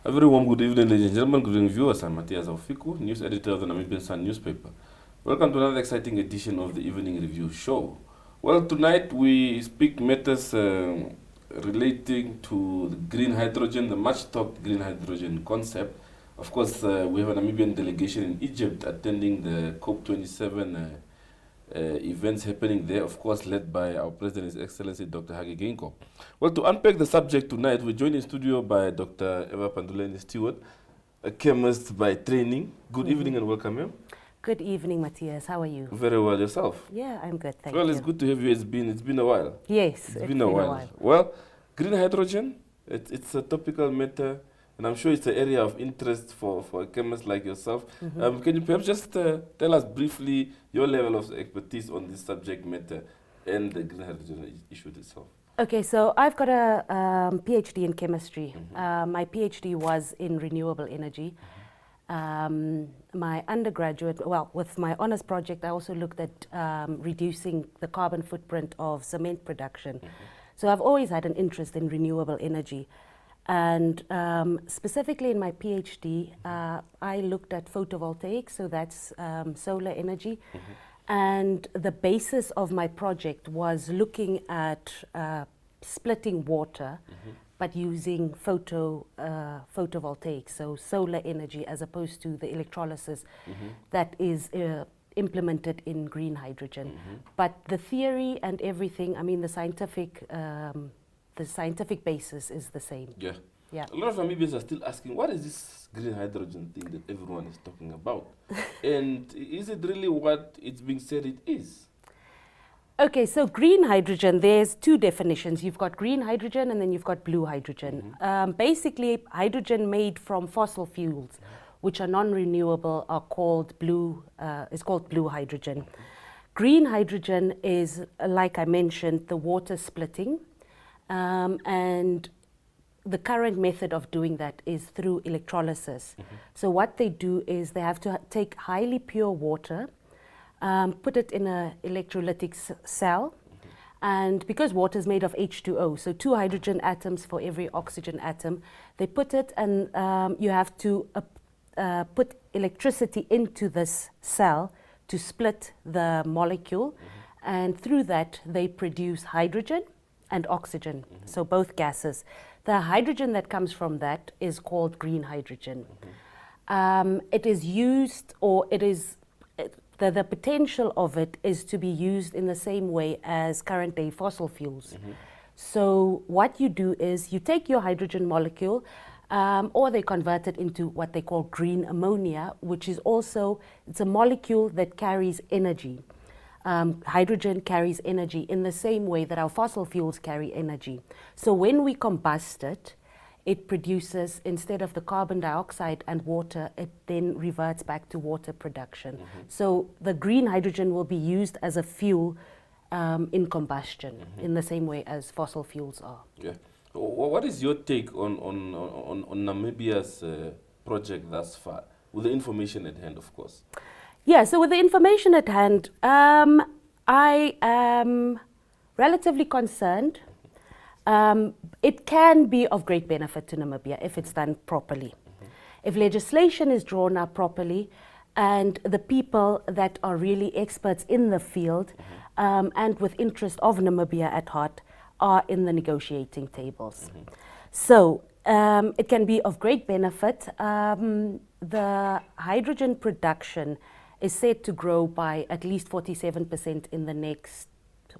A very warm good evening, ladies and gentlemen. Good evening, viewers. I'm Matthias Aufiku, news editor of the Namibian Sun newspaper. Welcome to another exciting edition of the Evening Review Show. Well, tonight we speak matters relating to the green hydrogen, the much-talked green hydrogen concept. Of course, we have a Namibian delegation in Egypt attending the COP27 events happening there, of course, led by our President, His Excellency Dr. Hage Geingob. Well, to unpack the subject tonight, we're joined in studio by Dr. Eva-Panduleni Stewart, a chemist by training. Good evening and welcome, ma'am. Good evening, Matthias. How are you? Very well, yourself? Yeah, I'm good, thank you. Well, it's good to have you. It's been a while. Yes, it's been a while. Well, green hydrogen, it's a topical matter, and I'm sure it's an area of interest for a chemist like yourself. Can you perhaps just tell us briefly your level of expertise on this subject matter and the green hydrogen issue itself? Okay, so I've got a PhD in chemistry. My PhD was in renewable energy. My undergraduate, well, with my honors project, I also looked at reducing the carbon footprint of cement production. So I've always had an interest in renewable energy. And specifically in my PhD, I looked at photovoltaics, so that's solar energy. And the basis of my project was looking at splitting water, but using photovoltaics, so solar energy, as opposed to the electrolysis that is implemented in green hydrogen. But the theory and everything, I mean, the scientific basis is the same. Yeah. Yeah. A lot of Namibians are still asking, what is this green hydrogen thing that everyone is talking about? And is it really what it's being said it is? Okay, so green hydrogen, there's two definitions. You've got green hydrogen and then you've got blue hydrogen. Basically, hydrogen made from fossil fuels, which are non-renewable, are called blue, is called blue hydrogen. Green hydrogen is, like I mentioned, the water splitting. And the current method of doing that is through electrolysis. So what they do is they have to take highly pure water, put it in an electrolytic cell, and because water is made of H2O, so 2 hydrogen atoms for every oxygen atom, they put it, and you have to put electricity into this cell to split the molecule, and through that they produce hydrogen and oxygen, so both gases. The hydrogen that comes from that is called green hydrogen. It is used, or it is, the potential of it is to be used in the same way as current day fossil fuels. So what you do is you take your hydrogen molecule, or they convert it into what they call green ammonia, which is also, it's a molecule that carries energy. Hydrogen carries energy in the same way that our fossil fuels carry energy. So when we combust it, it produces, instead of the carbon dioxide and water, it then reverts back to water production. So the green hydrogen will be used as a fuel in combustion, in the same way as fossil fuels are. Yeah. What is your take on Namibia's project thus far, with the information at hand, of course? Yeah, so with the information at hand, I am relatively concerned. It can be of great benefit to Namibia if it's done properly. If legislation is drawn up properly and the people that are really experts in the field and with interest of Namibia at heart are in the negotiating tables. So it can be of great benefit. The hydrogen production is said to grow by at least 47% in the next,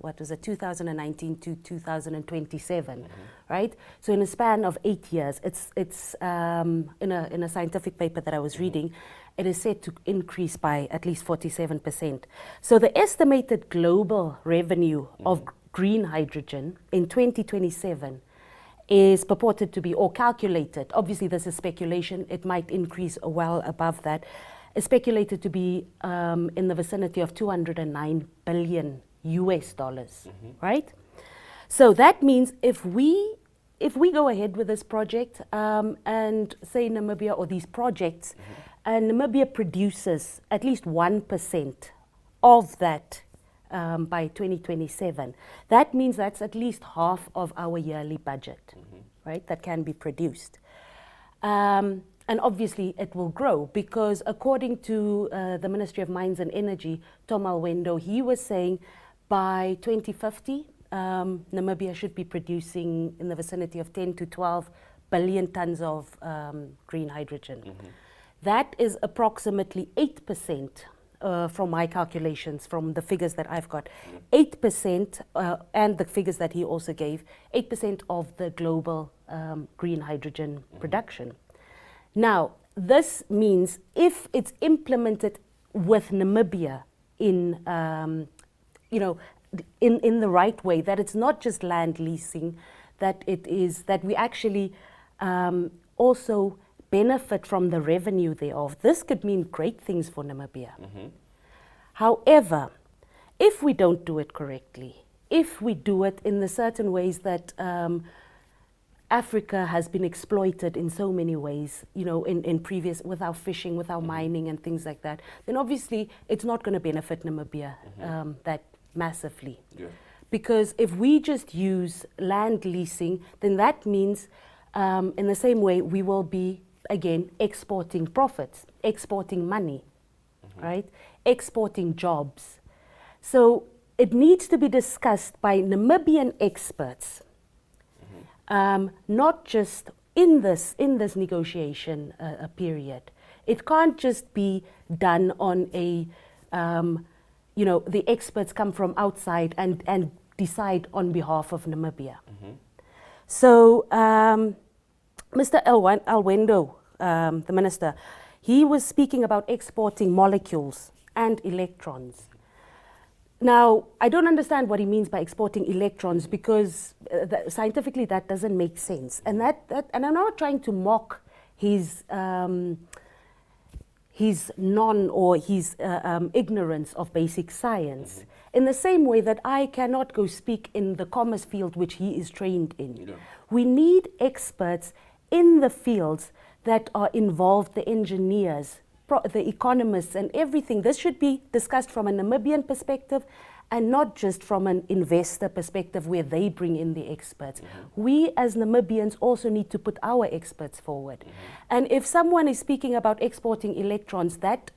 2019 to 2027, right? So in a span of 8 years, it's in a scientific paper that I was reading, it is said to increase by at least 47%. So the estimated global revenue of green hydrogen in 2027 is purported to be, or calculated, obviously this is speculation, it might increase well above that, is speculated to be in the vicinity of $209 billion US dollars, right? So that means if we go ahead with this project and say Namibia, or these projects, and Namibia produces at least 1% of that by 2027, that means that's at least half of our yearly budget, right, that can be produced. And obviously it will grow because according to the Ministry of Mines and Energy, Tom Alwendo, he was saying by 2050, Namibia should be producing in the vicinity of 10 to 12 billion tons of green hydrogen. That is approximately 8%, from my calculations, from the figures that I've got. 8%, and the figures that he also gave, 8% of the global green hydrogen production. Now, this means if it's implemented with Namibia in, in the right way, that it's not just land leasing, that it is that we actually also benefit from the revenue thereof. This could mean great things for Namibia. However, if we don't do it correctly, if we do it in the certain ways that Africa has been exploited in so many ways, in previous, with our fishing, with our mining and things like that, then obviously it's not going to benefit Namibia that massively. Yeah. Because if we just use land leasing, then that means in the same way we will be, again, exporting profits, exporting money, right? Exporting jobs. So it needs to be discussed by Namibian experts, not just in this negotiation period. It can't just be done on a, the experts come from outside and decide on behalf of Namibia. So Mr. Alwendo, the minister, he was speaking about exporting molecules and electrons. Now, I don't understand what he means by exporting electrons because scientifically that doesn't make sense. And and I'm not trying to mock his ignorance of basic science. In the same way that I cannot go speak in the commerce field which he is trained in. Yeah. We need experts in the fields that are involved, the engineers, the economists and everything. This should be discussed from a Namibian perspective and not just from an investor perspective where they bring in the experts. We as Namibians also need to put our experts forward. And if someone is speaking about exporting electrons, that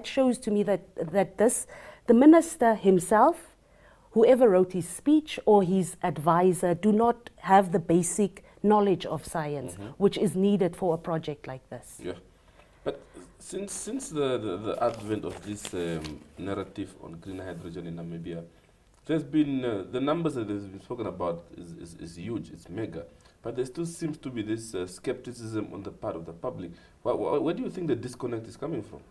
shows to me that the minister himself, whoever wrote his speech or his advisor, do not have the basic knowledge of science, which is needed for a project like this. Yeah. But since the advent of this narrative on green hydrogen in Namibia, there's been, the numbers that have been spoken about is huge, it's mega. But there still seems to be this skepticism on the part of the public. Where do you think the disconnect is coming from?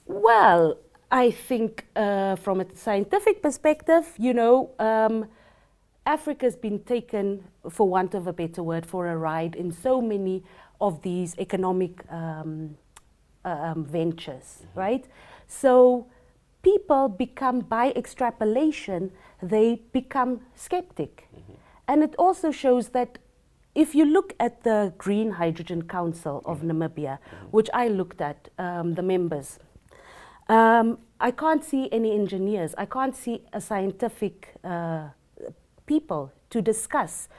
Well, I think from a scientific perspective, Africa's been taken, for want of a better word, for a ride in so many of these economic ventures, right? So people become, by extrapolation, they become skeptic. And it also shows that if you look at the Green Hydrogen Council of Namibia, which I looked at, the members, I can't see any engineers, I can't see a scientific people to discuss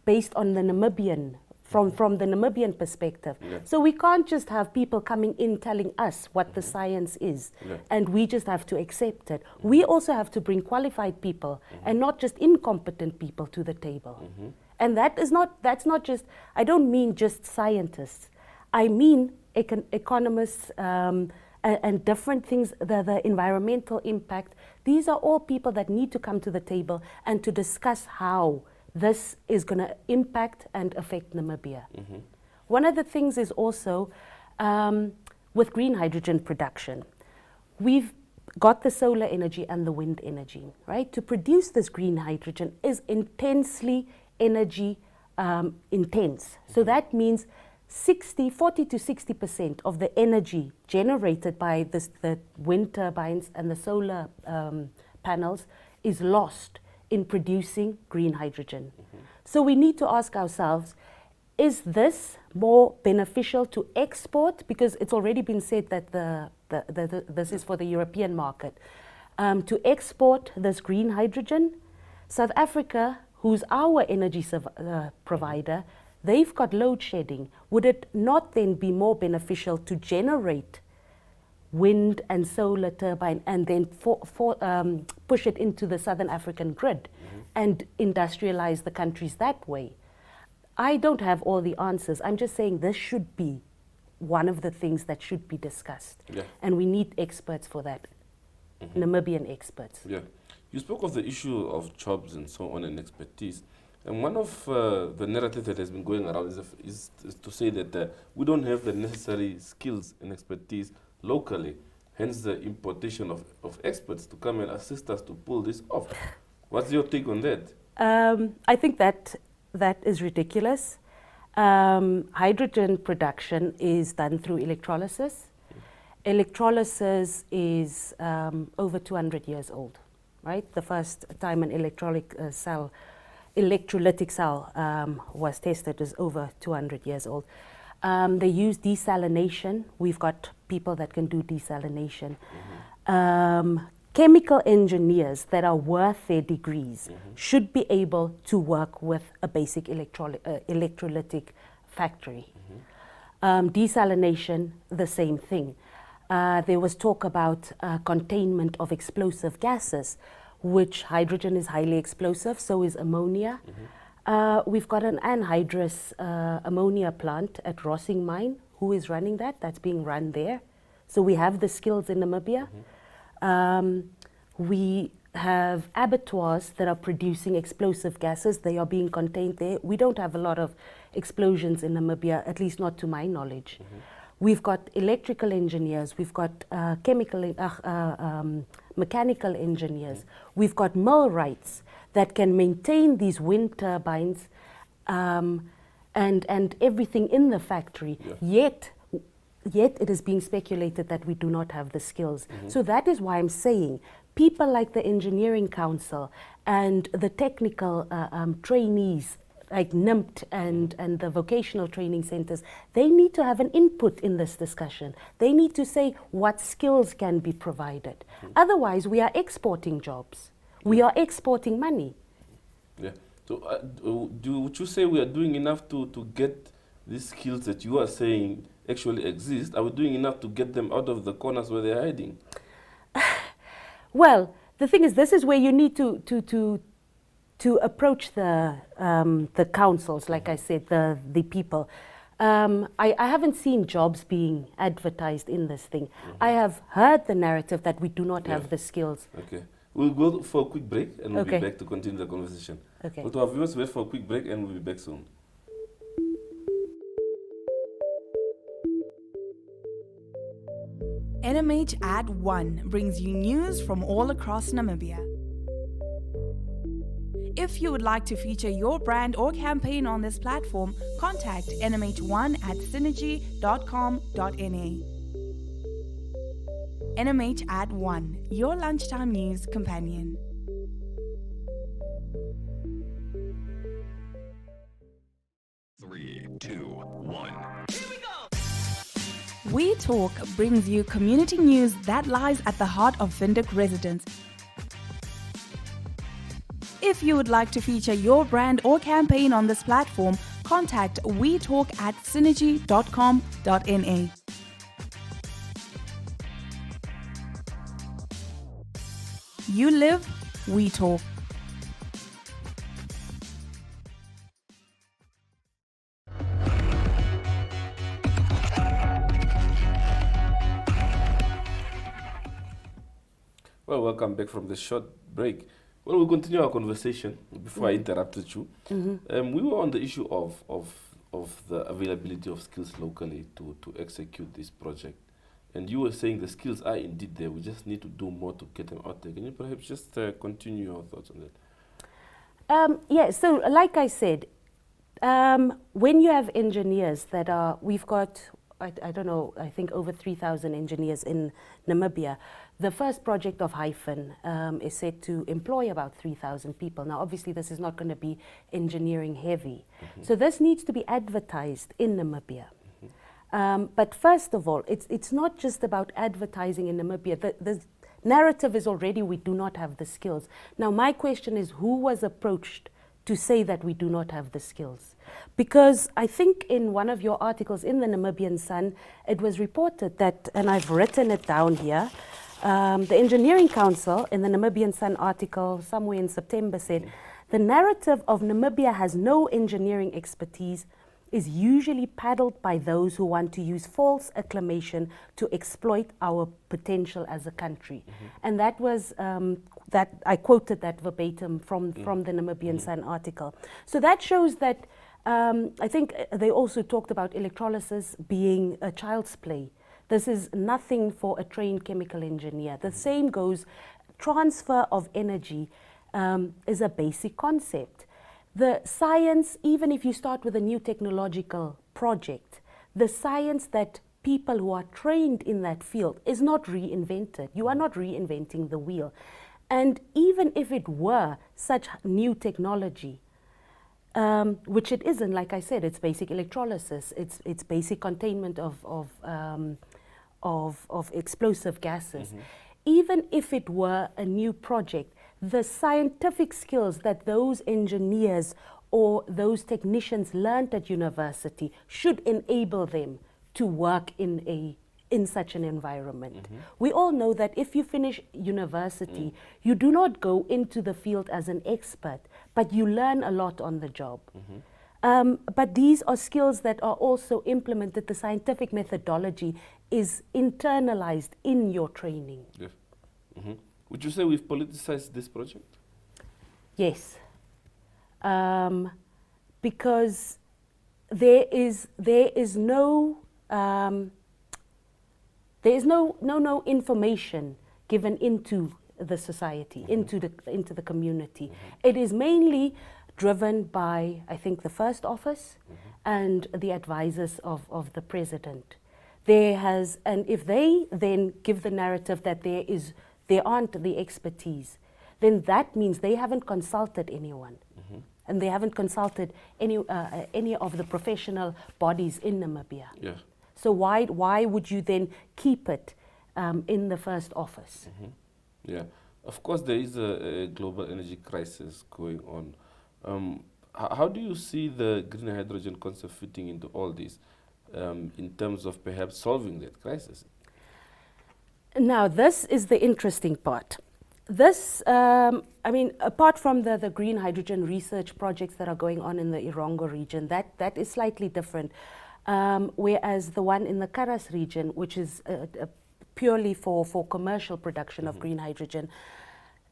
based on the Namibian, from the Namibian perspective. Yeah. So we can't just have people coming in telling us what the science is, and we just have to accept it. We also have to bring qualified people and not just incompetent people to the table. And that's not just, I don't mean just scientists. I mean economists and different things, the environmental impact. These are all people that need to come to the table and to discuss how this is going to impact and affect Namibia. One of the things is also with green hydrogen production, we've got the solar energy and the wind energy, right? To produce this green hydrogen is intensely energy intense. So that means 40 to 60% of the energy generated by the wind turbines and the solar panels is lost in producing green hydrogen. So we need to ask ourselves, is this more beneficial to export? Because it's already been said that this is for the European market. To export this green hydrogen, South Africa, who's our energy provider, they've got load shedding. Would it not then be more beneficial to generate wind and solar turbine and then push it into the Southern African grid and industrialize the countries that way? I don't have all the answers. I'm just saying this should be one of the things that should be discussed. Yeah. And we need experts for that, Namibian experts. Yeah. You spoke of the issue of jobs and so on and expertise. And one of the narratives that has been going around is to say that we don't have the necessary skills and expertise locally, hence the importation of experts to come and assist us to pull this off. What's your take on that? I think that is ridiculous. Hydrogen production is done through electrolysis. Electrolysis is over 200 years old, right? The first time an electrolytic cell was tested is over 200 years old. They use desalination. We've got people that can do desalination. Chemical engineers that are worth their degrees should be able to work with a basic electrolytic factory. Desalination, the same thing. There was talk about containment of explosive gases, which hydrogen is highly explosive, so is ammonia. We've got an anhydrous ammonia plant at Rossing Mine. Who is running that? That's being run there. So we have the skills in Namibia. We have abattoirs that are producing explosive gases. They are being contained there. We don't have a lot of explosions in Namibia, at least not to my knowledge. We've got electrical engineers. We've got mechanical engineers. We've got millwrights that can maintain these wind turbines and everything in the factory. Yet it is being speculated that we do not have the skills. So that is why I'm saying people like the Engineering Council and the technical trainees like NIMT and the vocational training centers, they need to have an input in this discussion. They need to say what skills can be provided. Otherwise, we are exporting jobs. We are exporting money. Yeah. So would you say we are doing enough to get these skills that you are saying actually exist? Are we doing enough to get them out of the corners where they're hiding? Well, the thing is, this is where you need to approach the councils, like I said, the people. I haven't seen jobs being advertised in this thing. I have heard the narrative that we do not have the skills. Okay. We'll go for a quick break and we'll be back to continue the conversation. Okay. Well, to our viewers, wait for a quick break and we'll be back soon. NMH Ad 1 brings you news from all across Namibia. If you would like to feature your brand or campaign on this platform, contact nmh1@synergy.com.na. NMH Ad 1, your lunchtime news companion. Three, two, one. We Talk brings you community news that lies at the heart of Windhoek residents. If you would like to feature your brand or campaign on this platform, contact wetalk@synergy.com.na. You live, we talk. Well, welcome back from this short break. Well, we'll continue our conversation before I interrupted you. We were on the issue of the availability of skills locally to execute this project. And you were saying the skills are indeed there. We just need to do more to get them out there. Can you perhaps just continue your thoughts on that? Yeah, so like I said, when you have engineers that are, we've got, I don't know, I think over 3,000 engineers in Namibia. The first project of Hyphen is set to employ about 3,000 people. Now, obviously, this is not going to be engineering heavy. So this needs to be advertised in Namibia. But first of all, it's not just about advertising in Namibia. The narrative is already we do not have the skills. Now, my question is, who was approached to say that we do not have the skills. Because I think in one of your articles in the Namibian Sun, it was reported that, and I've written it down here, the Engineering Council in the Namibian Sun article somewhere in September said, the narrative of Namibia has no engineering expertise is usually paddled by those who want to use false acclamation to exploit our potential as a country. And that was, that I quoted that verbatim from the Namibian Sun article. So that shows that, I think they also talked about electrolysis being a child's play. This is nothing for a trained chemical engineer. The same goes, transfer of energy is a basic concept. The science, even if you start with a new technological project, the science that people who are trained in that field is not reinvented. You are not reinventing the wheel. And even if it were such new technology, which it isn't, like I said, it's basic electrolysis, it's basic containment of explosive gases. Even if it were a new project, the scientific skills that those engineers or those technicians learned at university should enable them to work in such an environment. We all know that if you finish university, you do not go into the field as an expert, but you learn a lot on the job. But these are skills that are also implemented. The scientific methodology is internalized in your training. Yes. Would you say we've politicized this project? Yes. Because there is no information given into the society, into the community. It is mainly driven by, I think, the First Office and the advisors of the president. And if they then give the narrative that there aren't the expertise, then that means they haven't consulted anyone. And they haven't consulted any of the professional bodies in Namibia. Yeah. So why would you then keep it in the First Office? Yeah. Of course, there is a global energy crisis going on. How do you see the green hydrogen concept fitting into all this in terms of perhaps solving that crisis? Now, this is the interesting part. This, I mean, apart from the green hydrogen research projects that are going on in the Irongo region, that is slightly different. Whereas the one in the Karas region, which is purely for commercial production of green hydrogen,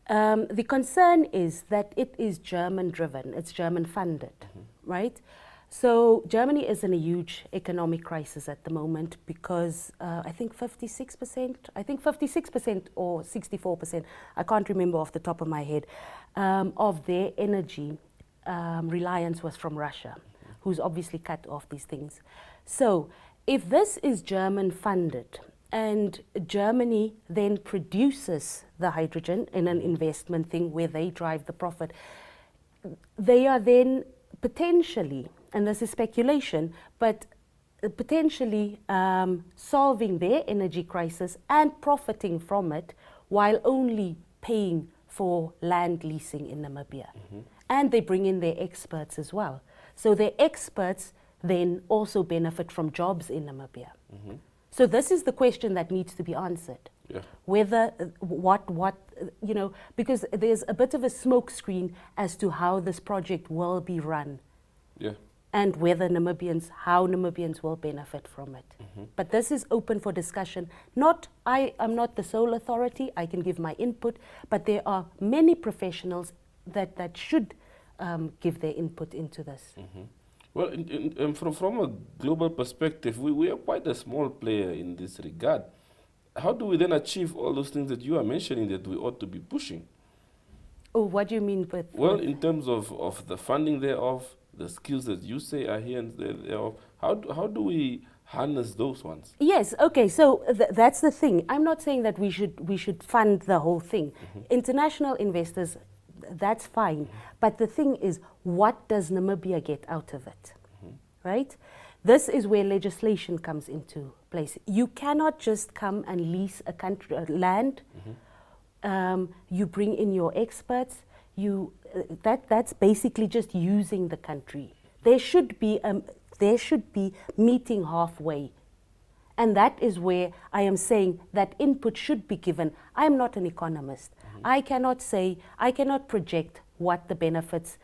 the concern is that it is German-driven, it's German-funded, right? So Germany is in a huge economic crisis at the moment because I think 56% or 64%, I can't remember off the top of my head, of their energy reliance was from Russia, who's obviously cut off these things. So if this is German-funded and Germany then produces the hydrogen in an investment thing where they drive the profit, they are then potentially, and this is speculation, but potentially solving their energy crisis and profiting from it while only paying for land leasing in Namibia. And they bring in their experts as well. So their experts then also benefit from jobs in Namibia. So this is the question that needs to be answered. Yeah. Whether, you know, because there's a bit of a smokescreen as to how this project will be run. Yeah. And how Namibians will benefit from it. But this is open for discussion. I am not the sole authority, I can give my input, but there are many professionals that should give their input into this. Well, from a global perspective, we are quite a small player in this regard. How do we then achieve all those things that you are mentioning that we ought to be pushing? Oh, what do you mean with? Well, in terms of the funding thereof, the skills that you say are here and thereof, how do we harness those ones? Yes, okay, so that's the thing. I'm not saying that we should fund the whole thing. International investors, that's fine. But the thing is, what does Namibia get out of it, right? This is where legislation comes into place. You cannot just come and lease a country land. You bring in your experts. that's basically just using the country. There should be meeting halfway. And that is where I am saying that input should be given. I am not an economist. I cannot project what the benefits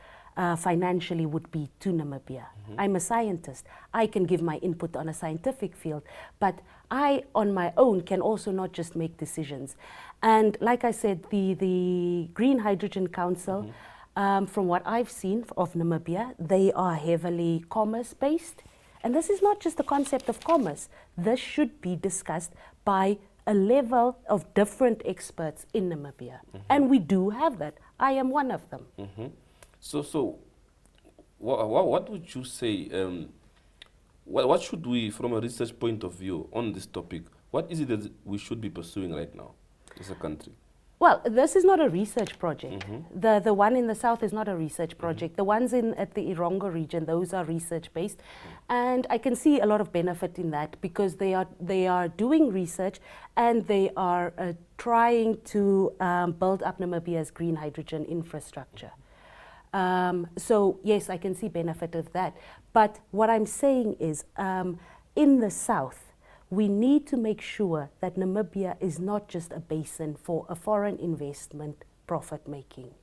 financially would be to Namibia. I'm a scientist. I can give my input on a scientific field, but I, on my own, can also not just make decisions. And like I said, the Green Hydrogen Council, from what I've seen of Namibia, they are heavily commerce-based. And this is not just the concept of commerce. This should be discussed by a level of different experts in Namibia. And we do have that. I am one of them. So what would you say, what should we, from a research point of view on this topic, what is it that we should be pursuing right now as a country? Well, this is not a research project. The one in the south is not a research project. The ones at the Irongo region, those are research based. And I can see a lot of benefit in that because they are doing research and they are trying to build up Namibia's green hydrogen infrastructure. So yes, I can see benefit of that. But what I'm saying is in the south, we need to make sure that Namibia is not just a basin for a foreign investment profit making.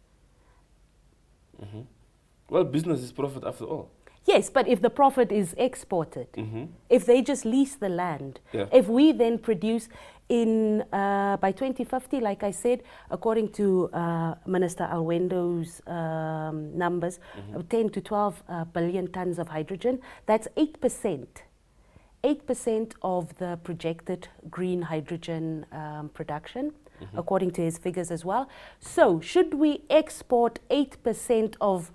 Well, business is profit after all. Yes, but if the profit is exported, if they just lease the land, Yeah. if we then produce by 2050, like I said, according to Minister Alwendo's numbers, 10 to 12 billion tons of hydrogen, that's 8%. 8% of the projected green hydrogen production, according to his figures as well. So should we export 8% of,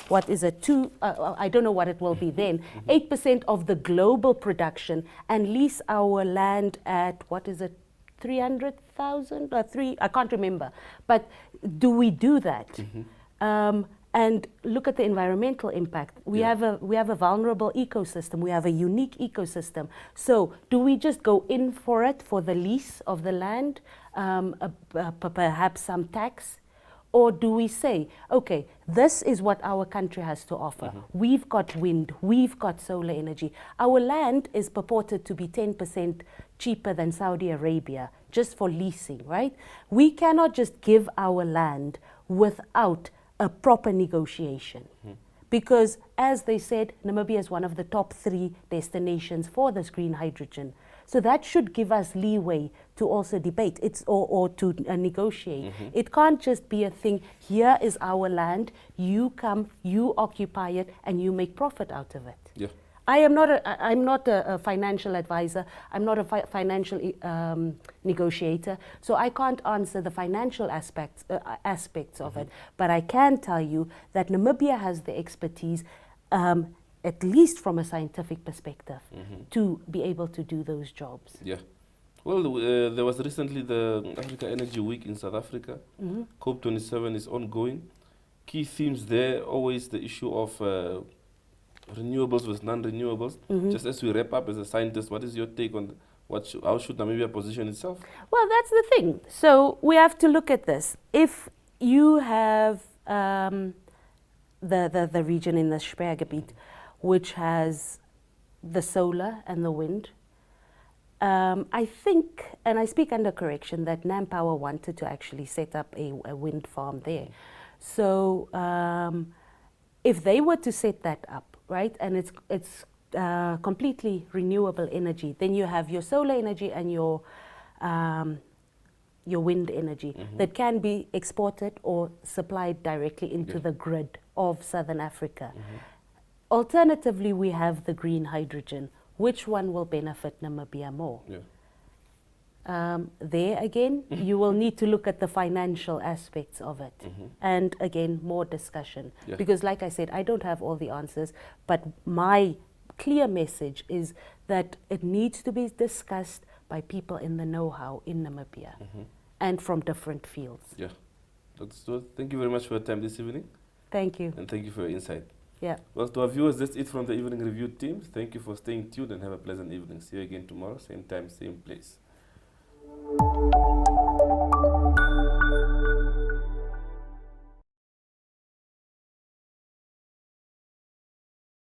what is it, I don't know what it will be then, 8% of the global production and lease our land at, what is it, 300,000 or I can't remember. But do we do that? And look at the environmental impact. We have a vulnerable ecosystem. We have a unique ecosystem. So do we just go in for it, for the lease of the land, perhaps some tax? Or do we say, okay, this is what our country has to offer. We've got wind, we've got solar energy. Our land is purported to be 10% cheaper than Saudi Arabia, just for leasing, right? We cannot just give our land without a proper negotiation. Because as they said, Namibia is one of the top 3 destinations for this green hydrogen. So that should give us leeway to also debate or to negotiate. It can't just be a thing, here is our land, you come, you occupy it, and you make profit out of it. Yeah. I'm not a financial advisor. I'm not a financial negotiator. So I can't answer the financial aspects of it. But I can tell you that Namibia has the expertise, at least from a scientific perspective, to be able to do those jobs. Yeah. Well, there was recently the Africa Energy Week in South Africa. COP27 is ongoing. Key themes there, always the issue of renewables versus non-renewables. Just as we wrap up, as a scientist, what is your take on how should Namibia position itself? Well, that's the thing. So we have to look at this. If you have the region in the Spreegebied, which has the solar and the wind, I think, and I speak under correction, that Nampower wanted to actually set up a wind farm there. So if they were to set that up, right, and it's completely renewable energy, then you have your solar energy and your wind energy that can be exported or supplied directly into the grid of Southern Africa. Alternatively, we have the green hydrogen. Which one will benefit Namibia more? There again, you will need to look at the financial aspects of it. And again, more discussion. Because like I said, I don't have all the answers, but my clear message is that it needs to be discussed by people in the know-how in Namibia and from different fields. Yeah. Dr. Stewart, thank you very much for your time this evening. Thank you. And thank you for your insight. Yeah. Well, to our viewers, that's it from the Evening Review team. Thank you for staying tuned and have a pleasant evening. See you again tomorrow, same time, same place.